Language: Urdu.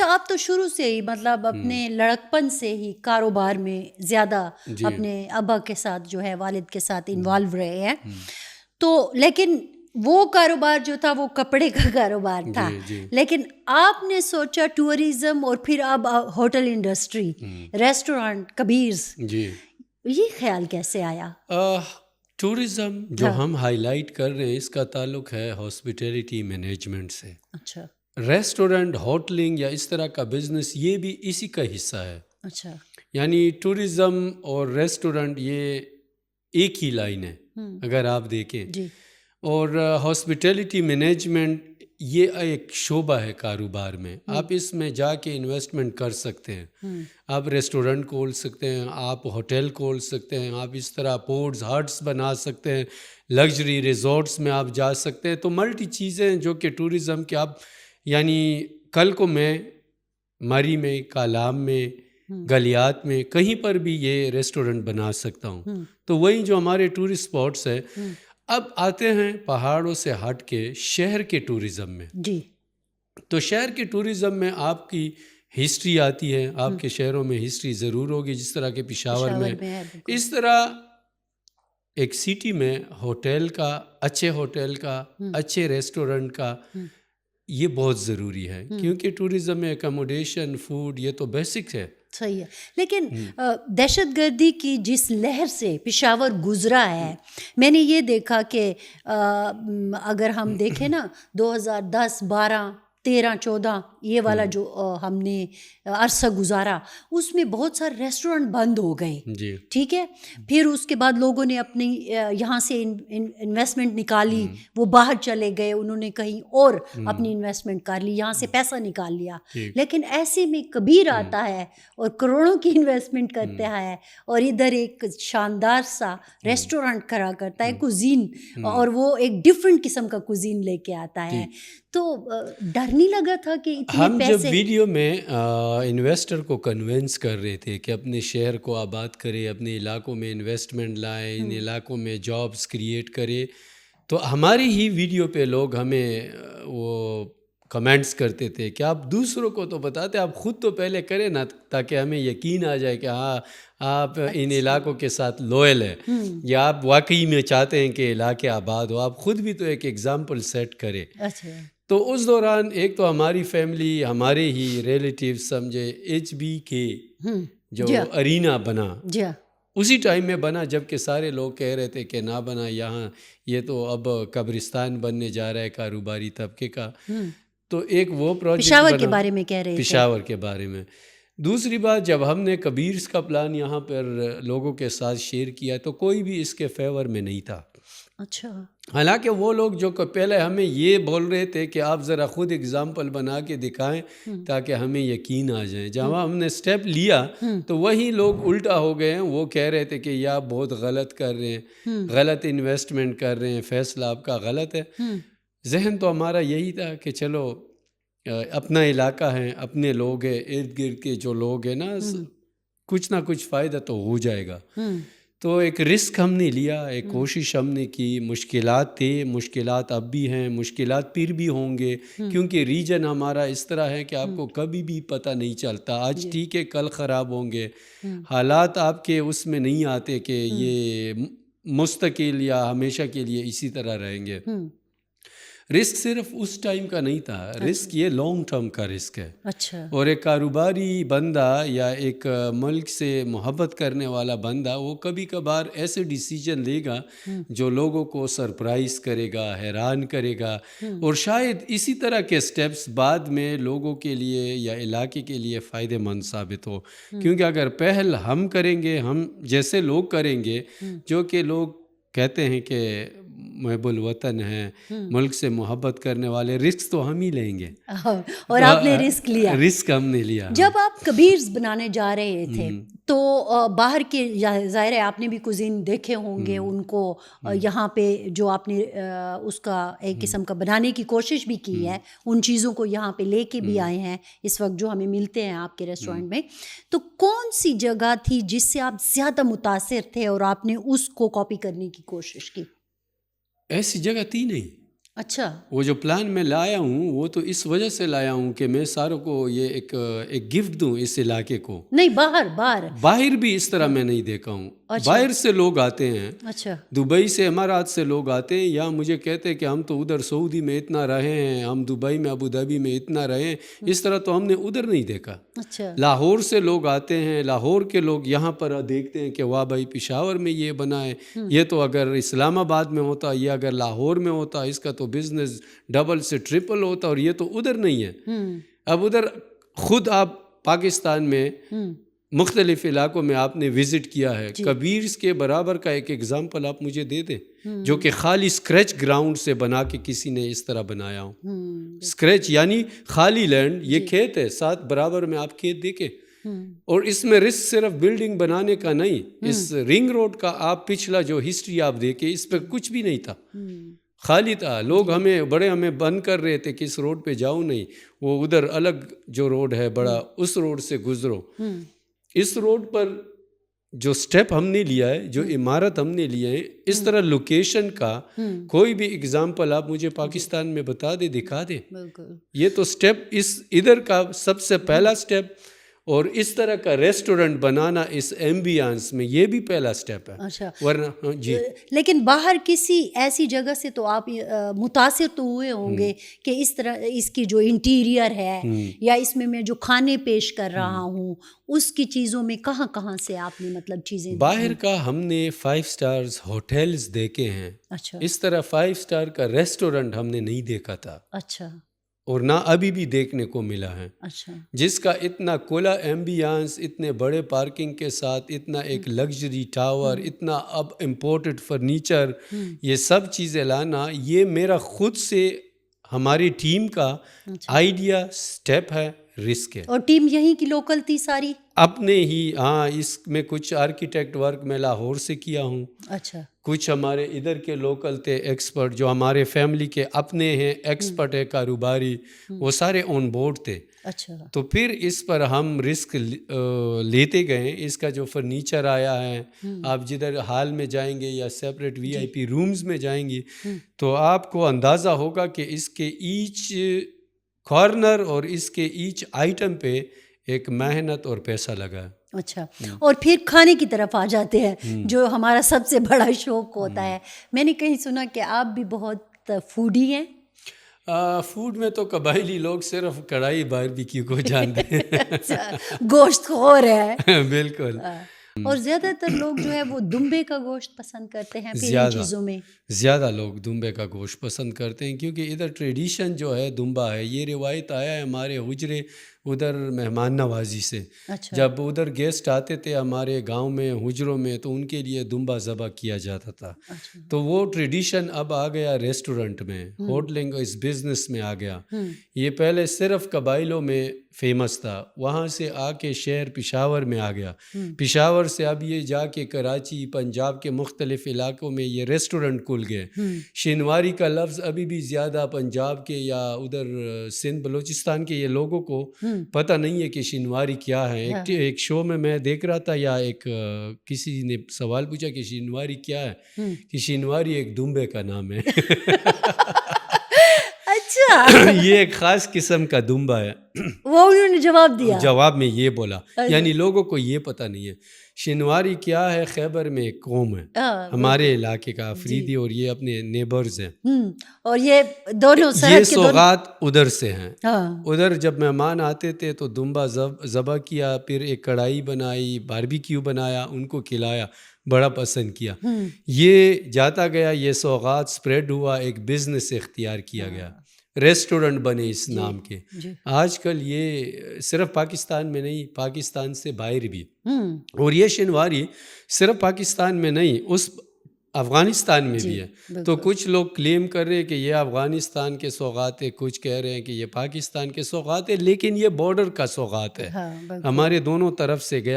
اچھا آپ تو شروع سے ہی مطلب اپنے لڑکپن سے ہی کاروبار میں زیادہ اپنے ابا کے ساتھ جو ہے والد کے ساتھ انوالو رہے ہیں، تو لیکن وہ کاروبار جو تھا وہ کپڑے کا کاروبار تھا، لیکن آپ نے سوچا ٹورزم اور پھر اب ہوٹل انڈسٹری، ریسٹورانٹ کبیرز، یہ خیال کیسے آیا؟ ٹورزم جو ہم ہائی لائٹ کر رہے ہیں اس کا تعلق ہے ہاسپٹیلٹی مینجمنٹ سے. اچھا. ریسٹورنٹ، ہوٹلنگ یا اس طرح کا بزنس یہ بھی اسی کا حصہ ہے. اچھا. یعنی ٹورزم اور ریسٹورنٹ یہ ایک ہی لائن ہے اگر آپ دیکھیں. اور ہاسپٹیلٹی مینجمنٹ یہ ایک شعبہ ہے کاروبار میں. آپ اس میں جا کے انویسٹمنٹ کر سکتے ہیں. آپ ریسٹورنٹ کھول سکتے ہیں، آپ ہوٹل کھول سکتے ہیں، آپ اس طرح پورٹس ہٹس بنا سکتے ہیں، لگژری ریزورٹس میں آپ جا سکتے ہیں. تو ملٹی چیزیں جو کہ ٹورزم کے آپ یعنی کل کو میں مری میں، کالام میں، گلیات میں کہیں پر بھی یہ ریسٹورنٹ بنا سکتا ہوں. تو وہی جو ہمارے ٹورسٹ اسپاٹس ہیں اب آتے ہیں پہاڑوں سے ہٹ کے شہر کے ٹورزم میں. تو شہر کے ٹورزم میں آپ کی ہسٹری آتی ہے. آپ کے شہروں میں ہسٹری ضرور ہوگی، جس طرح کہ پشاور میں. اس طرح ایک سٹی میں ہوٹل کا، اچھے ہوٹل کا، اچھے ریسٹورنٹ کا یہ بہت ضروری ہے، کیونکہ ٹورزم میں اکاموڈیشن، فوڈ یہ تو بیسک ہے. صحیح ہے. لیکن دہشت گردی کی جس لہر سے پشاور گزرا ہے، میں نے یہ دیکھا کہ اگر ہم دیکھیں نا 2010، 12، 13، 14 یہ والا جو ہم نے عرصہ گزارا، اس میں بہت سارے ریسٹورنٹ بند ہو گئے. ٹھیک ہے. پھر اس کے بعد لوگوں نے اپنی یہاں سے انویسٹمنٹ نکالی، وہ باہر چلے گئے، انہوں نے کہیں اور اپنی انویسٹمنٹ کر لی، یہاں سے پیسہ نکال لیا. لیکن ایسے میں کبیر آتا ہے اور کروڑوں کی انویسٹمنٹ کرتا ہے اور ادھر ایک شاندار سا ریسٹورنٹ کھڑا کرتا ہے، کوزین، اور وہ ایک ڈفرینٹ قسم کا کوزین لے کے آتا ہے. تو ڈر نہیں لگا تھا کہ ہم جب ویڈیو میں انویسٹر کو کنونس کر رہے تھے کہ اپنے شہر کو آباد کرے، اپنے علاقوں میں انویسٹمنٹ لائے، ان علاقوں میں جابس کریٹ کرے، تو ہماری ہی ویڈیو پہ لوگ ہمیں وہ کمنٹس کرتے تھے کہ آپ دوسروں کو تو بتاتے، آپ خود تو پہلے کریں نا، تاکہ ہمیں یقین آ جائے کہ ہاں آپ ان علاقوں کے ساتھ لوئل ہیں یا آپ واقعی میں چاہتے ہیں کہ علاقے آباد ہو. آپ خود بھی تو ایک ایگزامپل سیٹ کریں. تو اس دوران ایک تو ہماری فیملی، ہمارے ہی ریلیٹیو سمجھے HBK جو ارینا بنا اسی ٹائم میں بنا، جب کہ سارے لوگ کہہ رہے تھے کہ نہ بنا یہاں، یہ تو اب قبرستان بننے جا رہا ہے کاروباری طبقے کا. تو ایک وہ پروجیکٹ پشاور کے بارے میں کہہ رہے تھے. پشاور کے بارے میں. دوسری بات، جب ہم نے کبیرز کا پلان یہاں پر لوگوں کے ساتھ شیئر کیا تو کوئی بھی اس کے فیور میں نہیں تھا. اچھا. حالانکہ وہ لوگ جو پہلے ہمیں یہ بول رہے تھے کہ آپ ذرا خود اگزامپل بنا کے دکھائیں تاکہ ہمیں یقین آ جائیں. جب ہم نے سٹیپ لیا تو وہی لوگ الٹا ہو گئے ہیں. وہ کہہ رہے تھے کہ یہ آپ بہت غلط کر رہے ہیں، غلط انویسٹمنٹ کر رہے ہیں، فیصلہ آپ کا غلط ہے. ذہن تو ہمارا یہی تھا کہ چلو اپنا علاقہ ہے، اپنے لوگ ہیں، ارد گرد کے جو لوگ ہیں نا، کچھ نہ کچھ فائدہ تو ہو جائے گا. تو ایک رسک ہم نے لیا، ایک کوشش ہم نے کی. مشکلات تھے، مشکلات اب بھی ہیں، مشکلات پھر بھی ہوں گے، کیونکہ ریجن ہمارا اس طرح ہے کہ آپ کو کبھی بھی پتہ نہیں چلتا. آج ٹھیک ہے، کل خراب ہوں گے. حالات آپ کے اس میں نہیں آتے کہ یہ مستقل یا ہمیشہ کے لیے اسی طرح رہیں گے. رسک صرف اس ٹائم کا نہیں تھا، رسک یہ لانگ ٹرم کا رسک ہے. اچھا. اور ایک کاروباری بندہ یا ایک ملک سے محبت کرنے والا بندہ وہ کبھی کبھار ایسے ڈیسیجن لے گا جو لوگوں کو سرپرائز کرے گا، حیران کرے گا، اور شاید اسی طرح کے سٹیپس بعد میں لوگوں کے لیے یا علاقے کے لیے فائدہ مند ثابت ہو. کیونکہ اگر پہل ہم کریں گے، ہم جیسے لوگ کریں گے جو کہ لوگ کہتے ہیں کہ محب الوطن ہیں، ملک سے محبت کرنے والے، رسک تو ہم ہی لیں گے. اور آپ نے رسک لیا. رسک ہم نے لیا. جب آپ کبیرز بنانے جا رہے تھے تو باہر کے، ظاہر ہے آپ نے بھی کوزین دیکھے ہوں گے ان کو، یہاں پہ جو آپ نے اس کا ایک قسم کا بنانے کی کوشش بھی کی ہے، ان چیزوں کو یہاں پہ لے کے بھی آئے ہیں اس وقت جو ہمیں ملتے ہیں آپ کے ریسٹورنٹ میں. تو کون سی جگہ تھی جس سے آپ زیادہ متاثر تھے اور آپ نے اس کو کاپی کرنے کی کوشش کی؟ ایسی جگہ تھی نہیں. اچھا وہ جو پلان میں لایا ہوں وہ تو اس وجہ سے لایا ہوں کہ میں ساروں کو یہ ایک گفٹ دوں اس علاقے کو. نہیں باہر بھی اس طرح میں نہیں دیکھا ہوں. باہر سے لوگ آتے ہیں, اچھا دبئی سے امارات سے لوگ آتے ہیں, یا مجھے کہتے ہیں کہ ہم تو ادھر سعودی میں اتنا رہے ہیں, ہم دبئی میں ابو دھابی میں اتنا رہے ہیں, اس طرح تو ہم نے ادھر نہیں دیکھا. اچھا لاہور سے لوگ آتے ہیں, لاہور کے لوگ یہاں پر دیکھتے ہیں کہ واہ بھائی پشاور میں یہ بنا ہے, یہ تو اگر اسلام آباد میں ہوتا, یہ اگر لاہور میں ہوتا, اس کا تو بزنس ڈبل سے ٹرپل ہوتا, اور یہ تو ادھر نہیں ہے. اب ادھر خود آپ پاکستان میں مختلف علاقوں میں آپ نے وزٹ کیا ہے, کبیر کے برابر کا ایک ایگزامپل آپ مجھے دے دیں جو کہ خالی اسکریچ گراؤنڈ سے بنا کے کسی نے اس طرح بنایا ہو. اسکریچ یعنی خالی لینڈ, یہ کھیت ہے, 7 برابر میں آپ کھیت دیکھیں, اور اس میں رسک صرف بلڈنگ بنانے کا نہیں, اس رنگ روڈ کا آپ پچھلا جو ہسٹری آپ دیکھیں, اس پہ کچھ بھی نہیں تھا, خالی تھا. لوگ ہمیں بند کر رہے تھے کہ اس روڈ پہ جاؤ نہیں, وہ ادھر الگ جو روڈ ہے بڑا, اس روڈ سے گزرو. اس روڈ پر جو سٹیپ ہم نے لیا ہے, جو عمارت ہم نے لیا ہے, اس طرح لوکیشن کا کوئی بھی اگزامپل آپ مجھے پاکستان میں بتا دے, دکھا دے. یہ تو سٹیپ اس ادھر کا سب سے پہلا سٹیپ, اور اس طرح کا ریسٹورنٹ بنانا اس ایمبیانس میں, یہ بھی پہلا سٹیپ ہے. اچھا ورنہ جی, لیکن باہر کسی ایسی جگہ سے تو آپ متاثر تو ہوئے ہوں گے کہ اس طرح اس کی جو انٹیریئر ہے یا اس میں جو کھانے پیش کر رہا ہوں, اس کی چیزوں میں کہاں کہاں سے آپ نے مطلب چیزیں باہر کا ہم نے 5 سٹارز ہوٹلز دیکھے ہیں. اچھا اس طرح 5 سٹار کا ریسٹورنٹ ہم نے نہیں دیکھا تھا, اچھا, اور نہ ابھی بھی دیکھنے کو ملا ہے, اچھا, جس کا اتنا کھلا ایمبیانس, اتنے بڑے پارکنگ کے ساتھ, اتنا ایک لگژری ٹاور, اتنا اب امپورٹڈ فرنیچر, یہ سب چیزیں لانا, یہ میرا خود سے ہماری ٹیم کا آئیڈیا سٹیپ ہے, رسک ہے. اور ٹیم یہیں کی لوکل تھی ساری اپنے ہی, ہاں, اس میں کچھ آرکیٹیکٹ ورک میں لاہور سے کیا ہوں, اچھا, کچھ ہمارے ادھر کے لوکل تھے ایکسپرٹ, جو ہمارے فیملی کے اپنے ہیں, ایکسپرٹ ہے کاروباری, وہ سارے آن بورڈ تھے. اچھا, تو پھر اس پر ہم رسک لیتے گئے. اس کا جو فرنیچر آیا ہے, آپ جدھر ہال میں جائیں گے یا سیپریٹ VIP رومز میں جائیں گے, تو آپ کو اندازہ ہوگا کہ اس کے ایچ کارنر اور اس کے ایچ آئٹم پہ ایک محنت اور پیسہ لگا ہے. اچھا, اور پھر کھانے کی طرف آ جاتے ہیں جو ہمارا سب سے بڑا شوق ہوتا ہے. میں نے کہیں سنا کہ آپ بھی بہت فوڈی ہیں. فوڈ میں تو قبائلی لوگ صرف کڑھائی باربیکیو کو جانتے ہیں. گوشت خور ہے. بالکل. اور زیادہ تر لوگ جو ہے وہ دمبے کا گوشت پسند کرتے ہیں. پھر ان چیزوں میں زیادہ لوگ دمبے کا گوشت پسند کرتے ہیں, کیونکہ ادھر ٹریڈیشن جو ہے دمبا ہے, یہ روایت آیا ہے ہمارے حجرے ادھر مہمان نوازی سے. جب ادھر گیسٹ آتے تھے ہمارے گاؤں میں حجروں میں, تو ان کے لیے دمبا ذبح کیا جاتا تھا. تو وہ ٹریڈیشن اب آ گیا ریسٹورنٹ میں, ہوٹلنگ اس بزنس میں آ گیا. یہ پہلے صرف قبائلوں میں فیمس تھا, وہاں سے آ کے شہر پشاور میں آ گیا. پشاور سے اب یہ جا کے کراچی, پنجاب کے مختلف علاقوں میں یہ ریسٹورنٹ کھل گئے. شینواری کا لفظ ابھی بھی زیادہ پنجاب کے یا ادھر سندھ بلوچستان کے یہ لوگوں کو پتہ نہیں ہے کہ شینواری کیا ہے. ایک شو میں دیکھ رہا تھا, یا ایک کسی نے سوال پوچھا کہ شینواری کیا ہے, کہ شینواری ایک دمبے کا نام ہے. اچھا, یہ ایک خاص قسم کا دمبا ہے. وہ انہوں نے جواب دیا, جواب میں یہ بولا, یعنی لوگوں کو یہ پتہ نہیں ہے شینواری کیا ہے. خیبر میں ایک قوم ہے ہمارے علاقے کا, افریدی, اور یہ اپنے نیبرز ہیں, اور یہ دونوں یہ سوغات ادھر سے ہیں. ادھر جب مہمان آتے تھے تو دمبا ذبح کیا, پھر ایک کڑھائی بنائی, باربیکیو بنایا, ان کو کھلایا, بڑا پسند کیا. یہ جاتا گیا, یہ سوغات سپریڈ ہوا, ایک بزنس اختیار کیا گیا, ریسٹورنٹ بنے اس نام کے. آج کل یہ صرف پاکستان میں نہیں, پاکستان سے باہر بھی. اور یہ شینواری صرف پاکستان میں نہیں, اس افغانستان میں بھی ہے. تو کچھ لوگ کلیم کر رہے ہیں کہ یہ افغانستان کے سوغات ہے, کچھ کہہ رہے ہیں کہ یہ پاکستان کے سوغات ہے, لیکن یہ بارڈر کا سوغات ہے, ہمارے دونوں طرف سے گیا.